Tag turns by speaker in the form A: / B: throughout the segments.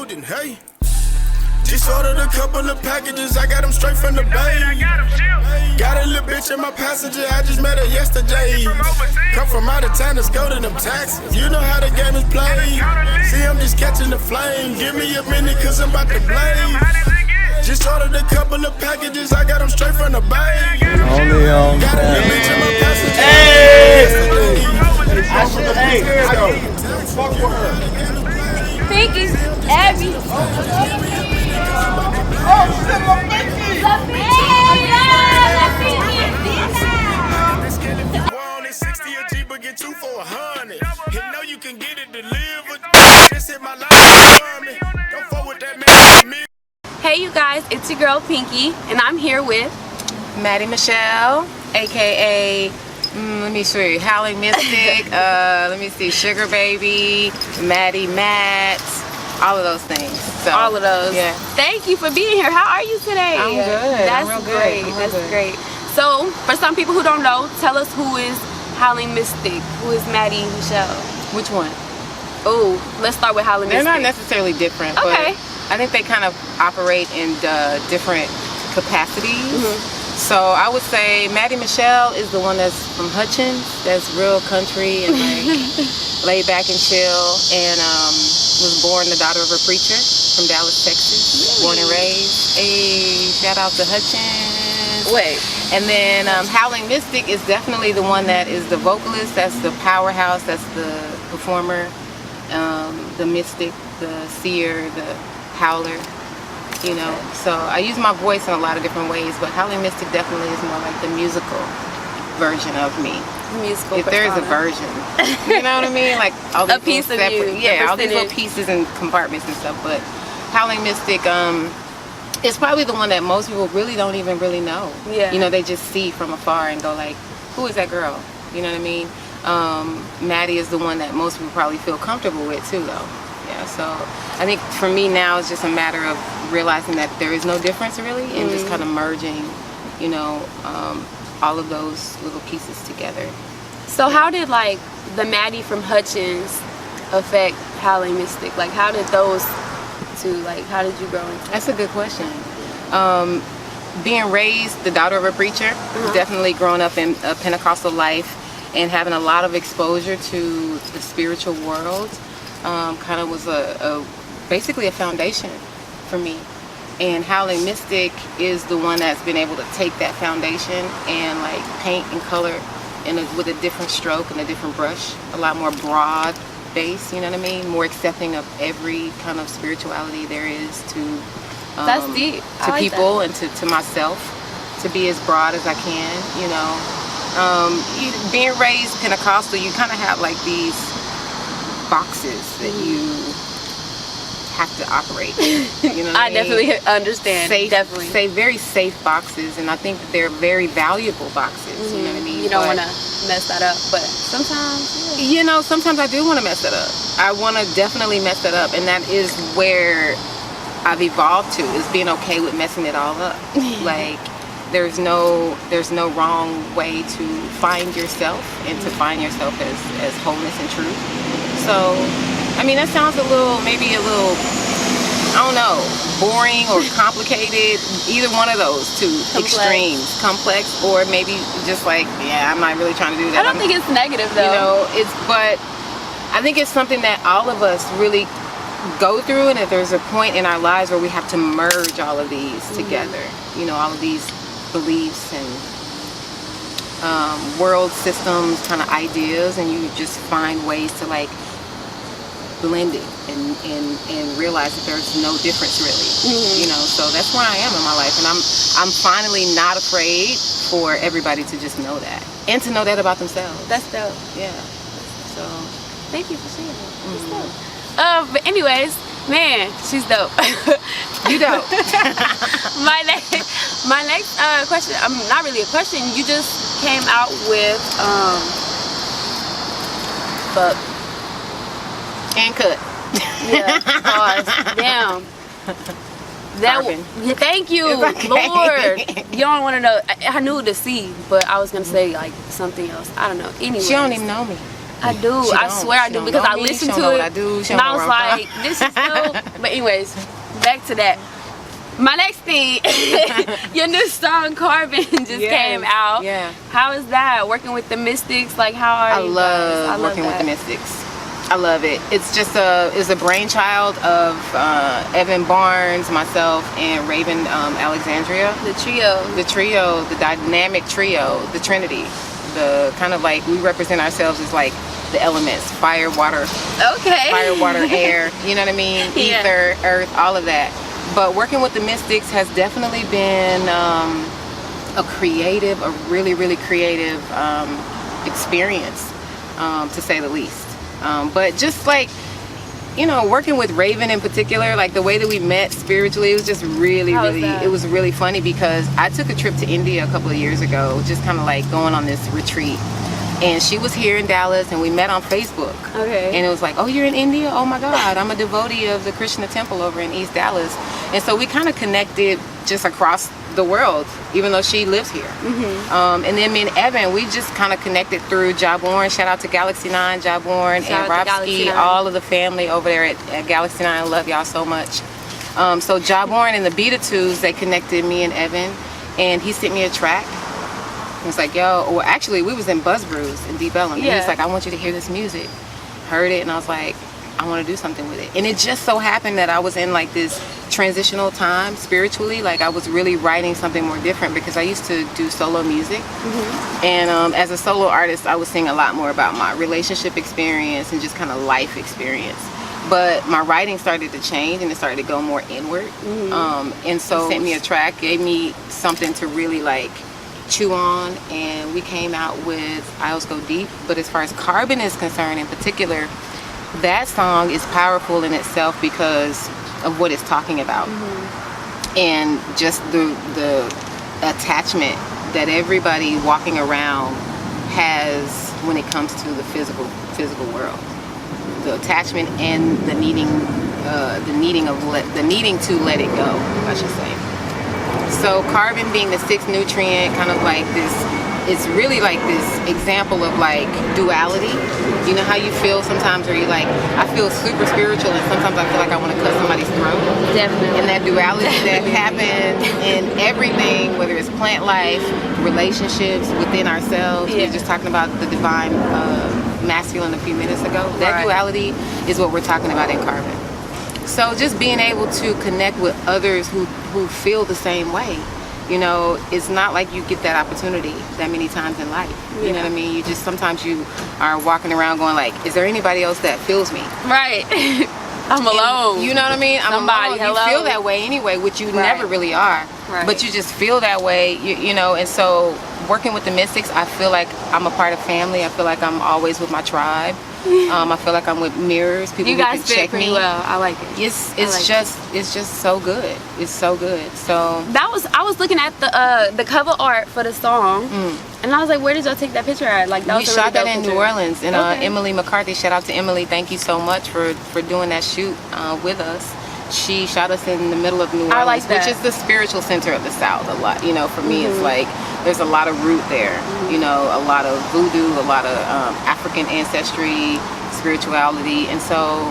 A: golden, hey. Just ordered a couple of packages, I got them straight from the bay. Got a little bitch in my passenger, I just met her yesterday. Come from out of town, let's go to them taxes. You know how the game is played. See, I'm just catching the flame. Give me a minute, cause I'm about to blaze. Just ordered a couple of packages, I got them straight from the bay.
B: Only on
A: Got a little bitch in my passenger.
B: Hey!
A: Fuck with her.
C: Pinky, Abby.
B: Oh, shit, Lapinkky!
A: One is 60 a G, but get 2 for 100. You know you can get it delivered. Just hit my line. Don't fuck with that man.
C: Hey you guys, it's your girl Pinky, and I'm here with
D: Maddie Michelle, aka let me see, Howling Mystic, let me see, Sugar Baby, Maddie Matt, all of those things. So,
C: all of those.
D: Yeah.
C: Thank you for being here. How are you today?
D: I'm good.
C: That's
D: I'm real
C: great.
D: good.
C: That's great. So, for some people who don't know, tell us who is Howling Mystic, who is Maddie Michelle.
D: Which one?
C: Oh, let's start with Howling
D: They're
C: Mystic.
D: not necessarily different.
C: Okay.
D: But I think they kind of operate in different capacities. So I would say Maddie Michelle is the one that's from Hutchins, that's real country and like laid back and chill, and was born the daughter of a preacher from Dallas, Texas. Born and raised. Hey, shout out to Hutchins.
C: Wait.
D: And then Howling Mystic is definitely the one that is the vocalist, that's the powerhouse, that's the performer, the mystic, the seer, the howler. You know, so I use my voice in a lot of different ways, but Howling Mystic definitely is more like the musical version of me.
C: Musical
D: if there is a version, you know what I mean? Like all these
C: a piece of
D: separate,
C: you,
D: yeah, all these little pieces and compartments and stuff. But Howling Mystic is probably the one that most people really don't even really know.
C: Yeah.
D: You know, they just see from afar and go like, who is that girl? You know what I mean? Maddie is the one that most people probably feel comfortable with too, though. Yeah, so I think for me now it's just a matter of realizing that there is no difference really, and just kind of merging, you know, all of those little pieces together.
C: So how did like the Maddie from Hutchins affect Howling Mystic? Like how did those two, like how did you grow into?
D: That's a good question. Being raised the daughter of a preacher, definitely growing up in a Pentecostal life and having a lot of exposure to the spiritual world, kind of was basically a foundation for me. And Howling Mystic is the one that's been able to take that foundation and like paint and color with a different stroke and a different brush, a lot more broad base, you know what I mean? More accepting of every kind of spirituality there is to
C: That's deep.
D: to
C: like
D: people
C: that.
D: and to myself, to be as broad as I can, you know. Being raised Pentecostal, you kind of have like these boxes that you have to operate in, you know what I mean?
C: definitely understand.
D: Safe,
C: definitely.
D: very safe boxes, and I think that they're very valuable boxes, you know what I mean?
C: You don't want to mess that up, but sometimes, yeah.
D: You know, sometimes I do want to mess it up. I want to definitely mess it up, and that is where I've evolved to, is being okay with messing it all up. Like, there's no wrong way to find yourself and to find yourself as wholeness and truth. So, I mean, that sounds maybe a little, I don't know, boring or complicated. Either one of those two extremes, complex, or maybe just like, yeah, I'm not really trying to do that.
C: I don't think it's negative though.
D: You know, but I think it's something that all of us really go through, and that there's a point in our lives where we have to merge all of these together. You know, all of these beliefs and world systems, kind of ideas, and you just find ways to like blend it and realize that there's no difference really. You know, so that's where I am in my life, and I'm finally not afraid for everybody to just know that, and to know that about themselves.
C: That's dope.
D: Yeah. So
C: thank you for saying that. But anyways, man, she's dope.
D: You dope.
C: my next question, not really a question, you just came out with fuck
D: and cut.
C: Yeah, pause. Damn. Yeah, thank you,
D: okay.
C: Lord. You don't want to know. I knew the C, but I was gonna say like something else. I don't know. Anyway,
D: She don't even know me.
C: I do. I swear I do because I listened to it.
D: I do.
C: And I was like, this is dope. But anyways, back to that. My next thing, your new song Carbon just came out.
D: Yeah.
C: How is that? Working with the Mystics? Like, how are you guys?
D: I love working with the Mystics. I love it. It's just a brainchild of Evan Barnes, myself, and Raven Alexandria.
C: The trio.
D: The dynamic trio, the Trinity. The kind of like, we represent ourselves as like the elements, fire, water.
C: Okay.
D: Fire, water, air, you know what I mean?
C: Yeah.
D: Ether, earth, all of that. But working with the Mystics has definitely been a really, really creative experience, to say the least. But just like, you know, working with Raven in particular, like the way that we met spiritually, it was just really, it was really funny because I took a trip to India a couple of years ago, just kind of like going on this retreat. And she was here in Dallas and we met on Facebook.
C: Okay.
D: And it was like, oh, you're in India? Oh my God, I'm a devotee of the Krishna temple over in East Dallas. And so we kind of connected just across the world, even though she lives here. And then me and Evan, we just kind of connected through Jaborn. Shout out to Galaxy 9, Jaborn, and Robski, all of the family over there at Galaxy 9. I love y'all so much. So Jaborn and the Beatitudes, they connected me and Evan, and he sent me a track. He was like, yo, well, actually, we was in Buzz Brews in Deep Ellum. And he was like, I want you to hear this music. Heard it, and I was like, I want to do something with it. And it just so happened that I was in like this transitional time spiritually. Like I was really writing something more different because I used to do solo music. And as a solo artist, I was singing a lot more about my relationship experience and just kind of life experience. But my writing started to change and it started to go more inward. And so he sent me a track, gave me something to really like chew on, and we came out with Isles Go Deep. But as far as Carbon is concerned in particular, that song is powerful in itself because of what it's talking about. And just the attachment that everybody walking around has when it comes to the physical world. The attachment and the needing to let it go, I should say. So carbon being the sixth nutrient, kind of like this, it's really like this example of like duality. You know how you feel sometimes where you're like, I feel super spiritual and sometimes I feel like I want to cut somebody's throat.
C: Definitely.
D: And that duality that happens in everything, whether it's plant life, relationships within ourselves. We were just talking about the divine masculine a few minutes ago. That duality is what we're talking about in carbon. So just being able to connect with others who feel the same way. You know, it's not like you get that opportunity that many times in life. You know what I mean? You just, sometimes you are walking around going like, is there anybody else that feels me?
C: Right. I'm alone.
D: You know what I mean? I'm alone.
C: Hello.
D: You feel that way anyway, which you never really are. But you just feel that way, you know, and so working with the Mystics, I feel like I'm a part of family. I feel like I'm always with my tribe. I feel like I'm with mirrors, people
C: you
D: who
C: guys
D: can check
C: fit
D: me.
C: well. I like it.
D: It's just so good. It's so good. So
C: I was looking at the cover art for the song, and I was like, where did y'all take that picture at? Like that
D: we
C: was
D: shot that in New Orleans, and
C: Okay.
D: Emily McCarthy. Shout out to Emily. Thank you so much for doing that shoot with us. She shot us in the middle of New Orleans,
C: I like that.
D: which is the spiritual center of the South. A lot, you know, for me, it's like there's a lot of root there. You know, a lot of voodoo, a lot of African ancestry, spirituality, and so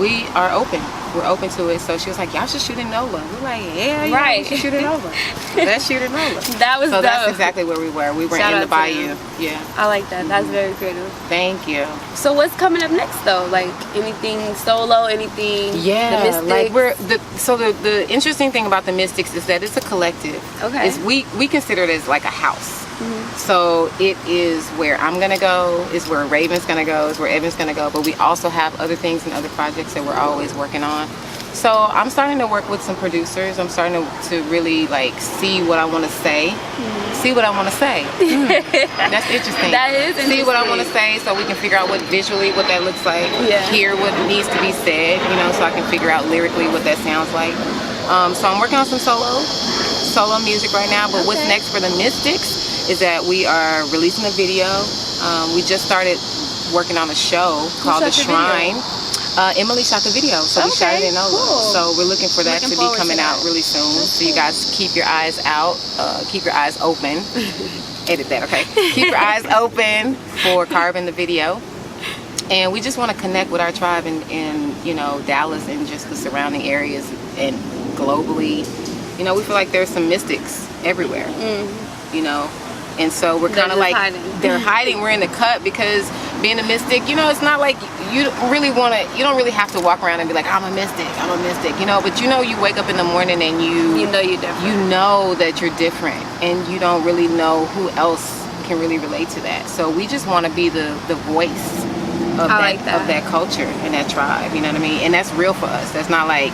D: we are open. We're open to it. So she was like, y'all should shoot in NOLA. We're like, yeah, we should shoot in NOLA. Let's shoot in NOLA.
C: That was
D: so
C: dope.
D: That's exactly where we were. We were
C: Shout
D: in
C: out
D: the
C: to
D: bayou.
C: them.
D: Yeah.
C: I like that. That's very creative.
D: Thank you.
C: So what's coming up next though? Like anything solo, anything?
D: Yeah,
C: the Mystics?
D: like the interesting thing about the Mystics is that it's a collective.
C: Okay.
D: We consider it as like a house. So it is where I'm gonna go, is where Raven's gonna go, is where Evan's gonna go, but we also have other things and other projects that we're always working on. So I'm starting to work with some producers. I'm starting to really like see what I want to say. See what I want to say. That's interesting.
C: That is interesting.
D: See what I want to say so we can figure out what visually what that looks like.
C: Yeah.
D: Hear what needs to be said, you know, so I can figure out lyrically what that sounds like. So I'm working on some solo music right now, but what's next for the Mystics is that we are releasing a video. We just started working on a show called The Shrine. Emily shot the video, so we shot it in NOLA.
C: Cool.
D: So we're looking for that to be coming out really soon. So you guys keep your eyes out, keep your eyes open. Edit that, okay? Keep your eyes open for Carbon the video. And we just want to connect with our tribe in you know, Dallas and just the surrounding areas and globally. You know, we feel like there's some mystics everywhere, you know. And so we're kind of like, they're hiding. We're in the cut because being a mystic, you know, it's not like you don't really have to walk around and be like, I'm a mystic, you know. But you know, you wake up in the morning and you know you're different. You know that you're different, and you don't really know who else can really relate to that. So we just want to be the voice of that culture and that tribe. You know what I mean? And that's real for us. That's not like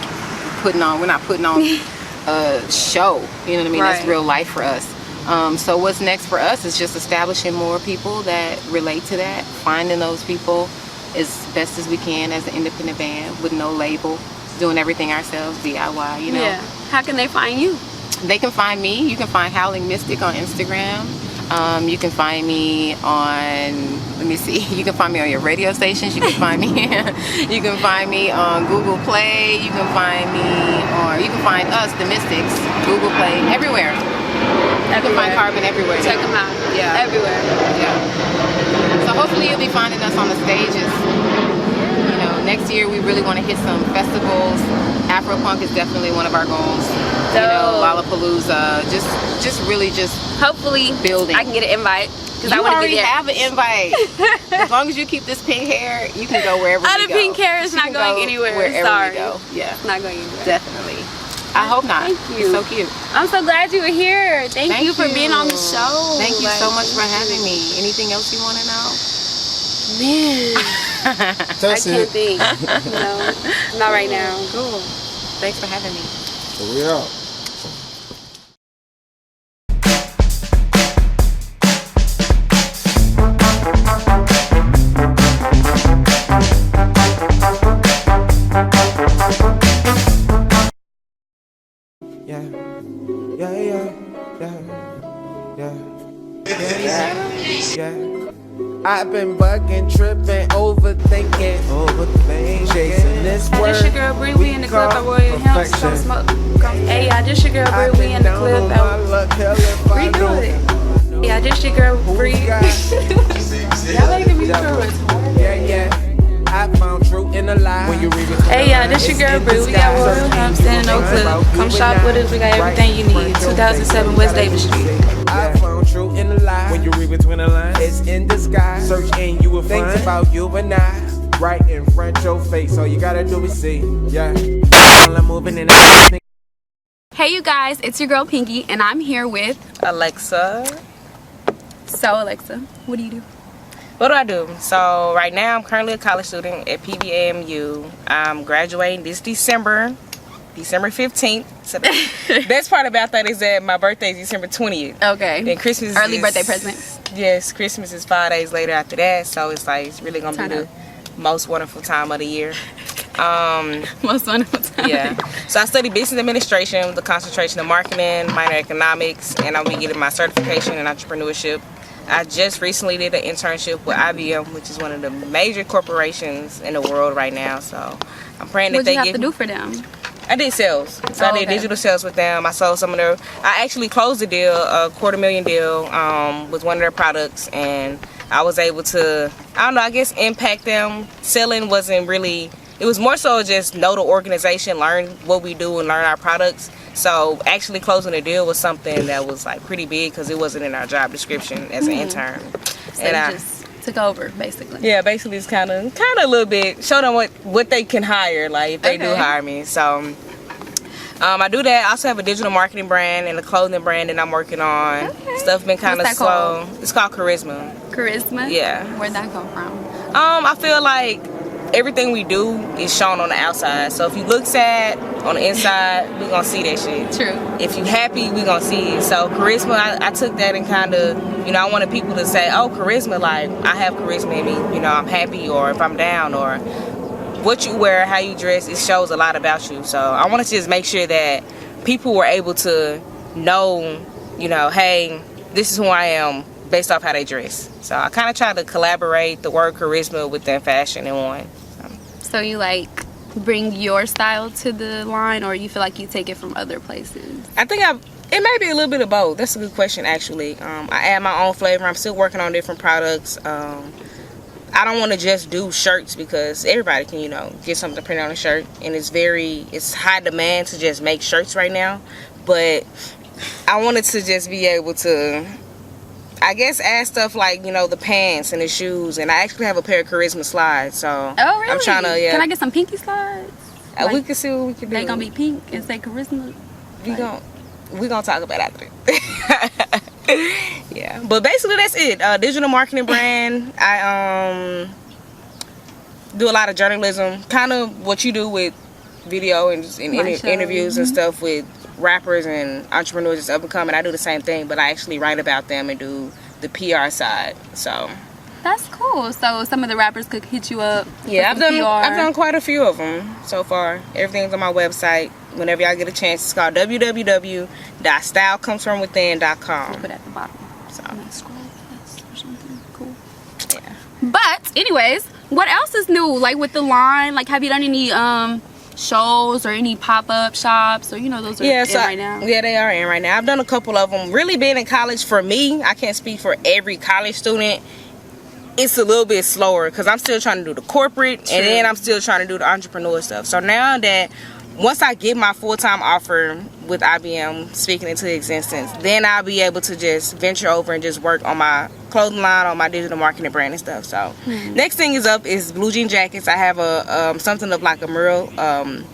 D: we're not putting on a show. You know what I mean? Right. That's real life for us. So what's next for us is just establishing more people that relate to that, finding those people as best as we can as an independent band with no label, doing everything ourselves, DIY, you know.
C: Yeah. How can they find you?
D: They can find me. You can find Howling Mystic on Instagram. You can find me on, let me see, you can find me on your radio stations. You can find me you can find me on Google Play. You can find us, the Mystics, Google Play, everywhere. You can find Carbon everywhere.
C: Check them out.
D: Yeah.
C: Everywhere.
D: Yeah. So hopefully you'll be finding us on the stages. You know, next year we really want to hit some festivals. Afropunk is definitely one of our goals. You know, Lollapalooza. Just really
C: hopefully
D: building.
C: I can get an invite.
D: You already have an invite. As long as you keep this pink hair, you can go wherever you go.
C: The pink hair is not going anywhere.
D: Wherever
C: Sorry.
D: you go. Yeah.
C: It's not going anywhere.
D: Definitely. I hope not.
C: Thank you.
D: You're so cute.
C: I'm so glad you were here. Thank you for being on the show.
D: Thank you so much for having me. Anything else you want to know?
C: Man, I can't think. No, not right now.
D: Cool. Thanks for having me.
A: We out.
B: I've been bugging, tripping, overthinking, chasing this word.
C: This your girl Bree, we in the club at Royal Hills. Come smoke. Hey, I just your girl Bree, we in the club at Bree good. Yeah, this your girl Bree. Y'all making me nervous.
B: Yeah. I found truth in a lie.
C: Hey, yeah, this your girl Bree. We got Royal Hills in no club. Come shop with us. We got everything you need. 2007 West Davis Street.
B: I found truth in a lie. When you read between the lines, it's in disguise. Search and you will find things about you and I right in front your face. All you gotta do is see. Yeah. While I'm moving in.
C: Hey, you guys, it's your girl Pinky, and I'm here with
E: Alexa.
C: So, Alexa, what do you do?
E: What do? So right now I'm currently a college student at PBAMU. I'm graduating this December 15th. So the best part about that is that my birthday is December 20th.
C: Okay.
E: And Christmas
C: Early birthday present.
E: Yes, Christmas is 5 days later after that. So it's like, it's really going to be the most wonderful time of the year.
C: Most wonderful time.
E: Yeah. So I study business administration with a concentration in marketing, minor economics, and I'll be getting my certification in entrepreneurship. I just recently did an internship with IBM, which is one of the major corporations in the world right now. So I'm praying that they give.
C: What did you have to do for them?
E: I did sales. So I did digital sales with them. I sold some of their, I actually closed a deal, a $250,000 deal with one of their products, and I was able to, I don't know, I guess impact them. Selling wasn't really, it was more so just know the organization, learn what we do and learn our products. So actually closing a deal was something that was like pretty big because it wasn't in our job description as an intern.
C: So and I just took over basically.
E: Yeah, basically it's kind of a little bit, show them what they can hire, like if they do hire me. So I do that. I also have a digital marketing brand and a clothing brand that I'm working on. Stuff been kind of slow. Called? It's called Charisma.
C: Charisma?
E: Yeah.
C: Where'd that come from?
E: I feel like everything we do is shown on the outside. So if you look sad on the inside, we gonna see that shit.
C: True.
E: If you happy, we gonna see it. So charisma, I took that and kind of, I wanted people to say, oh, charisma, like I have charisma in me. I'm happy, or if I'm down, or what you wear, how you dress, it shows a lot about you. So I wanted to just make sure that people were able to know, hey, this is who I am based off how they dress. So I kind of try to collaborate the word charisma within fashion in one.
C: So you like bring your style to the line, or you feel like you take it from other places?
E: I think it may be a little bit of both. That's a good question, actually. I add my own flavor. I'm still working on different products. I I don't want to just do shirts because everybody can, you know, get something printed on a shirt, and it's high demand to just make shirts right now. But I wanted to just be able to, I guess, add stuff like, you know, the pants and the shoes, and I actually have a pair of Charisma slides, so
C: oh really?
E: I'm trying to, yeah.
C: Can I get some pinky slides?
E: Like, we can see what we can do.
C: They gonna be pink and say Charisma.
E: We gonna talk about it after that. Yeah, but basically that's it. Digital marketing brand. I do a lot of journalism, kind of what you do with video and interviews and stuff with rappers and entrepreneurs that's up and coming. I do the same thing, but I actually write about them and do the PR side. So
C: that's cool. So some of the rappers could hit you up.
E: Yeah, I've done quite a few of them so far. Everything's on my website. Whenever y'all get a chance, it's called www.stylecomesfromwithin.com.
C: Put it at the bottom.
E: So
C: scroll or something cool.
E: Yeah.
C: But anyways, what else is new? Like with the line, like have you done any shows or any pop-up shops, or you know those are in right now?
E: Yeah, they are in right now. I've done a couple of them. Really being in college, for me, I can't speak for every college student, it's a little bit slower because I'm still trying to do the corporate and then I'm still trying to do the entrepreneur stuff. So now that once I get my full-time offer with IBM speaking into existence, then I'll be able to just venture over and just work on my clothing line, on my digital marketing brand and stuff. So next thing is up is blue jean jackets. I have a something of like a mural of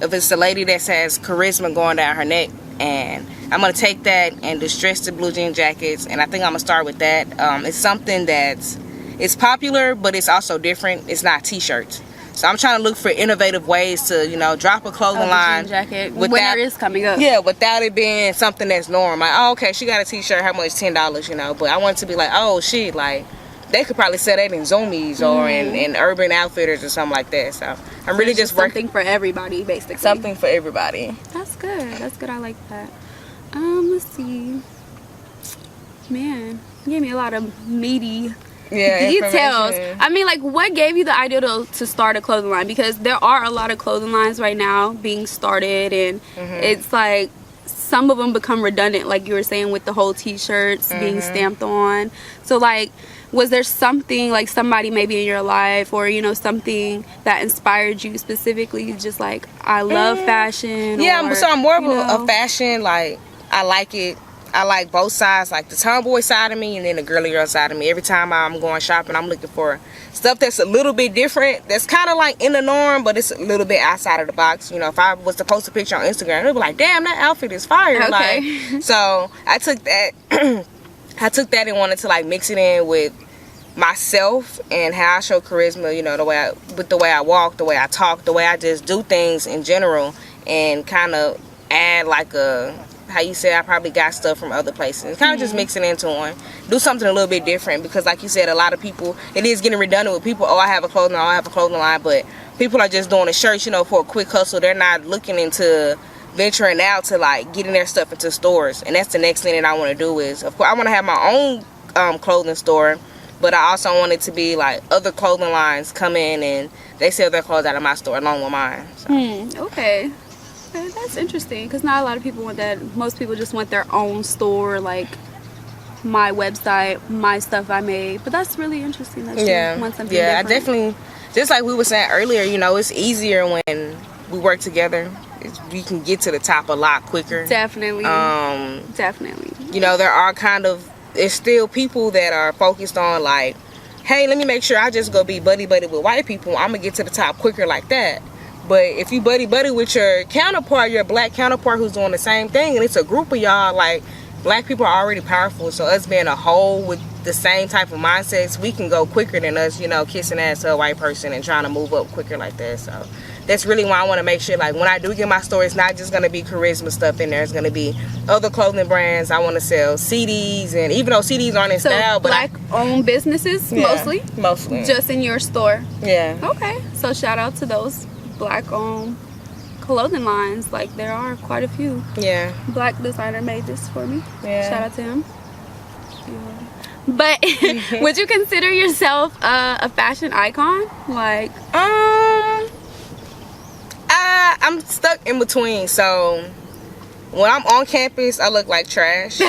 E: it's a lady that says charisma going down her neck, and I'm gonna take that and distress the blue jean jackets, and I think I'm gonna start with that. It's something it's popular, but it's also different. It's not t-shirts. So I'm trying to look for innovative ways to, you know, drop a clothing line.
C: Jacket. Winter is coming up.
E: Yeah, without it being something that's normal. Like, oh, okay, she got a t-shirt, how much? $10, you know. But I want it to be like, oh, shit, like, they could probably sell that in Zoomies or in Urban Outfitters or something like that. So I'm really just working.
C: Something for everybody, basically.
E: Something for everybody.
C: That's good. That's good. I like that. Let's see. Man, you gave me a lot of meaty details. I mean, like, what gave you the idea to start a clothing line? Because there are a lot of clothing lines right now being started, and it's like some of them become redundant, like you were saying with the whole t-shirts being stamped on. So like, was there something, like somebody maybe in your life, or you know, something that inspired you specifically, just like, I love fashion?
E: Yeah,
C: or,
E: so I'm more of a fashion, like, I like it. I like both sides, like the tomboy side of me and then the girly girl side of me. Every time I'm going shopping, I'm looking for stuff that's a little bit different, that's kind of like in the norm, but it's a little bit outside of the box. You know, if I was to post a picture on Instagram, they'd be like, damn, that outfit is fire.
C: Okay.
E: Like, so I took that and wanted to like mix it in with myself and how I show charisma, you know, the way I walk, the way I talk, the way I just do things in general, and kind of add like how you say I probably got stuff from other places. Kind of just mix it into one. Do something a little bit different, because like you said, a lot of people, it is getting redundant with people, oh, I have a clothing line, but people are just doing the shirts, you know, for a quick hustle. They're not looking into venturing out to like getting their stuff into stores. And that's the next thing that I want to do is, of course, I want to have my own clothing store, but I also want it to be like other clothing lines come in and they sell their clothes out of my store along with mine. So.
C: Okay, that's interesting, because not a lot of people want that. Most people just want their own store, like my website, my stuff I made. But that's really interesting that you want something different. I definitely,
E: just like we were saying earlier, you know, it's easier when we work together. We can get to the top a lot quicker.
C: Definitely. Definitely.
E: You know, there's still people that are focused on like, hey, let me make sure I just go be buddy with white people. I'm gonna get to the top quicker like that. But if you buddy with your counterpart, your black counterpart who's doing the same thing, and it's a group of y'all, like, black people are already powerful. So us being a whole with the same type of mindsets, we can go quicker than us, you know, kissing ass to a white person and trying to move up quicker like that. So that's really why I want to make sure, like, when I do get my store, it's not just going to be charisma stuff in there. It's going to be other clothing brands. I want to sell CDs, and even though CDs aren't in style, but
C: black-owned businesses, mostly?
E: Mostly.
C: Just in your store?
E: Yeah.
C: Okay. So shout out to those black-owned clothing lines. Like, there are quite a few.
E: Yeah.
C: Black designer made this for me.
E: Yeah.
C: Shout out to him. Yeah. But would you consider yourself a fashion icon? Like,
E: I'm stuck in between. So when I'm on campus, I look like trash.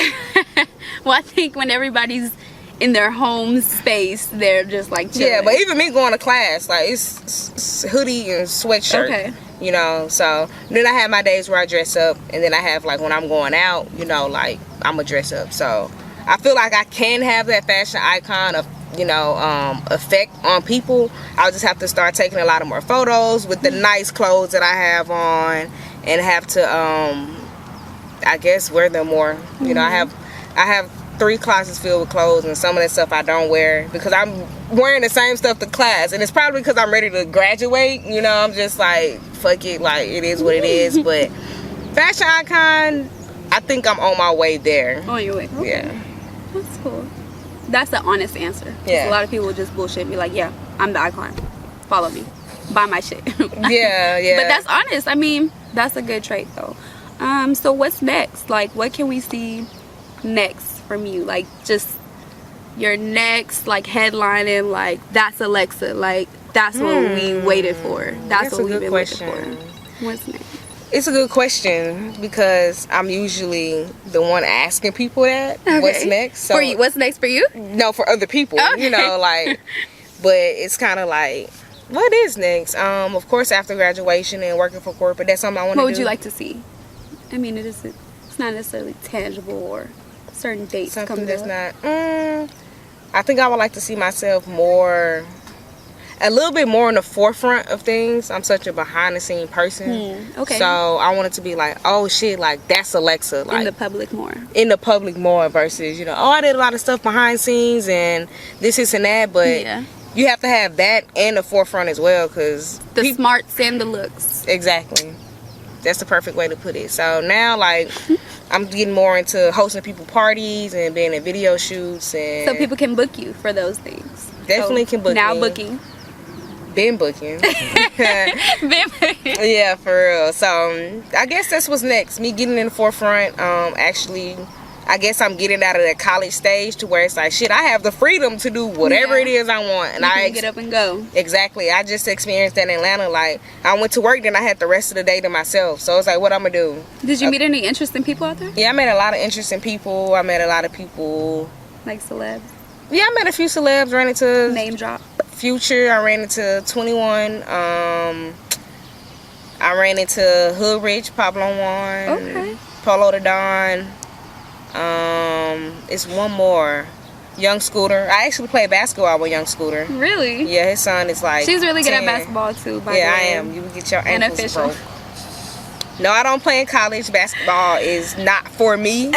C: Well, I think when everybody's in their home space, they're just like chilling.
E: Yeah, but even me going to class, like it's hoodie and sweatshirt.
C: Okay.
E: You know, so then I have my days where I dress up, and then I have like when I'm going out, you know, like I'm gonna dress up. So I feel like I can have that fashion icon of, you know, effect on people. I'll just have to start taking a lot of more photos with the nice clothes that I have on, and have to I guess wear them more. You know, I have 3 closets filled with clothes, and some of that stuff I don't wear because I'm wearing the same stuff to class, and it's probably because I'm ready to graduate. You know, I'm just like, fuck it, like it is what it is. But fashion icon, I think I'm on my way there.
C: On your way. Okay.
E: Yeah.
C: That's cool. That's the honest answer.
E: Yeah.
C: A lot of people just bullshit and be like, yeah, I'm the icon. Follow me. Buy my shit.
E: Yeah.
C: But that's honest. I mean, that's a good trait though. So what's next? Like, what can we see next from you? Like, just your next, like, headlining, like, that's Alexa. Like, that's what we waited for. That's what we've been waiting for. What's next?
E: It's a good question because I'm usually the one asking people that. Okay. What's next? So,
C: for you, what's next for you?
E: No, for other people. Okay. You know, like, but it's kind of like, what is next? Of course, after graduation and working for corporate, that's something I want to do.
C: What would you like to see? I mean, it's not necessarily tangible or certain dates.
E: Something that's not. I think I would like to see myself more, a little bit more in the forefront of things. I'm such a behind the scene person.
C: Okay.
E: So I want it to be like, oh shit, like that's Alexa. Like
C: in the public more.
E: In the public more versus, you know, oh, I did a lot of stuff behind scenes and this and that, but you have to have that in the forefront as well, because
C: the smarts and the looks.
E: Exactly. That's the perfect way to put it. So now, like, I'm getting more into hosting people parties and being in video shoots, and
C: so people can book you for those things.
E: Definitely can book
C: now
E: me.
C: Booking.
E: Been booking.
C: Been booking.
E: Yeah, for real. So I guess that's what's next. Me getting in the forefront. Actually, I guess I'm getting out of that college stage to where it's like, shit, I have the freedom to do whatever it is I want, and
C: you can get up and go.
E: Exactly. I just experienced that in Atlanta. Like, I went to work, then I had the rest of the day to myself. So it's like, what I'm gonna do?
C: Did you meet any interesting people out there?
E: Yeah, I met a lot of interesting people. I met a lot of people
C: like celebs.
E: Yeah, I met a few celebs. Ran into
C: name drop. Future.
E: I ran into 21. I ran into Hood Rich, Pablo One.
C: Okay.
E: Polo the Don. It's one more. Young Scooter. I actually play basketball with Young Scooter.
C: Really?
E: Yeah, his son is like
C: She's really
E: 10.
C: good at basketball too, by
E: yeah,
C: the way.
E: I am. You can get your ankles
C: Unofficial.
E: broke. No, I don't play in college. Basketball is not for me.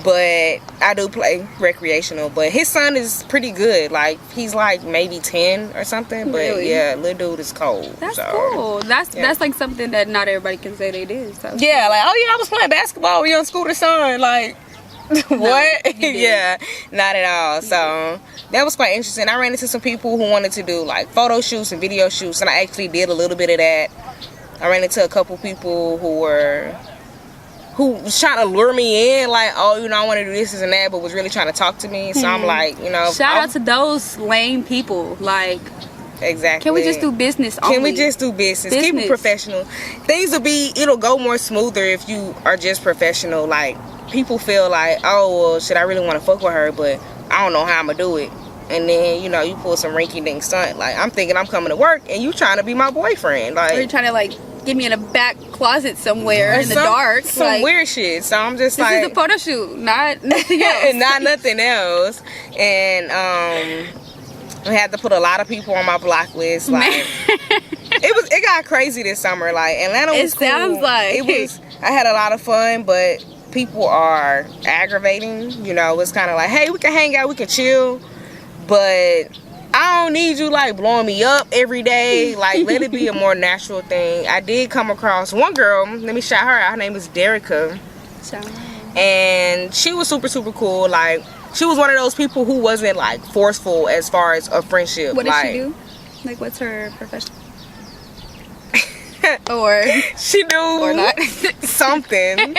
E: But I do play recreational. But his son is pretty good. Like, he's like maybe 10 or something. But
C: really?
E: yeah, little dude is cold.
C: That's
E: so,
C: cool. That's like something that not everybody can say they did. So.
E: Yeah, like, oh yeah, I was playing basketball with Young Scooter's son. Like, what? Yeah, not at all. So that was quite interesting. I ran into some people who wanted to do like photo shoots and video shoots, and I actually did a little bit of that. I ran into a couple people who was trying to lure me in, like, oh, you know, I want to do this and that, but was really trying to talk to me. So I'm like, you know,
C: shout out to those lame people. Like,
E: exactly.
C: Can we just do business only?
E: Can we just do business? Keep it professional. It'll go more smoother if you are just professional. Like, people feel like, oh, well, shit, I really want to fuck with her, but I don't know how I'm gonna do it. And then, you know, you pull some rinky-dink stunt. Like, I'm thinking I'm coming to work, and you trying to be my boyfriend. Like,
C: or you're trying to, like, get me in a back closet somewhere in the dark.
E: Some like, weird shit. So I'm just
C: this
E: like,
C: is a photo shoot, not nothing else.
E: Not nothing else. And we had to put a lot of people on my block list. Like, it got crazy this summer. Like, Atlanta was cool. It sounds like I had a lot of fun, but people are aggravating. You know, it's kind of like, hey, we can hang out, we can chill, but I don't need you like blowing me up every day. Like, let it be a more natural thing. I did come across one girl. Let me shout her out. Her name is Derica. And she was super, super cool. Like, she was one of those people who wasn't like forceful as far as a friendship.
C: What does she do? Like, what's her profession? Or
E: she do
C: or not
E: something.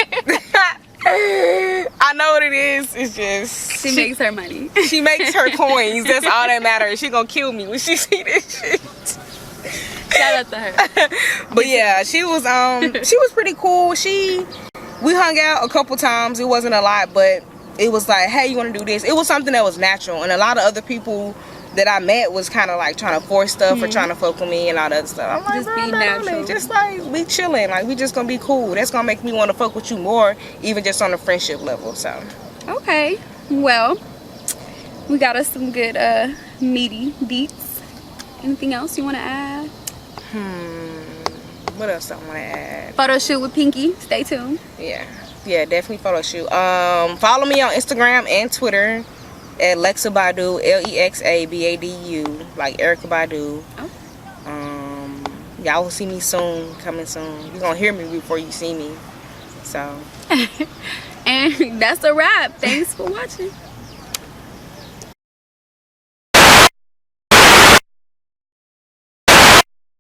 E: I know what it is. It's just
C: she makes her money.
E: She makes her coins. That's all that matters. She gonna kill me when she see this shit.
C: Shout out to her.
E: But yeah, she was pretty cool. We hung out a couple times. It wasn't a lot, but it was like, hey, you want to do this? It was something that was natural, and a lot of other people that I met was kind of like trying to force stuff or trying to fuck with me and all that other stuff. I'm like,
C: Just be natural.
E: Just like we chilling, like we just gonna be cool. That's gonna make me want to fuck with you more, even just on a friendship level. So
C: Okay, well, we got us some good meaty beats. Anything else you want to add?
E: what else I want to add?
C: Photo shoot with Pinky. Stay tuned.
E: Yeah, definitely photo shoot. Follow me on Instagram and Twitter at Lexa Badu, Lexabadu, like Erica Badu.
C: Oh.
E: Y'all will see me soon, coming soon. You're gonna hear me before you see me. So
C: And that's a wrap. Thanks for watching.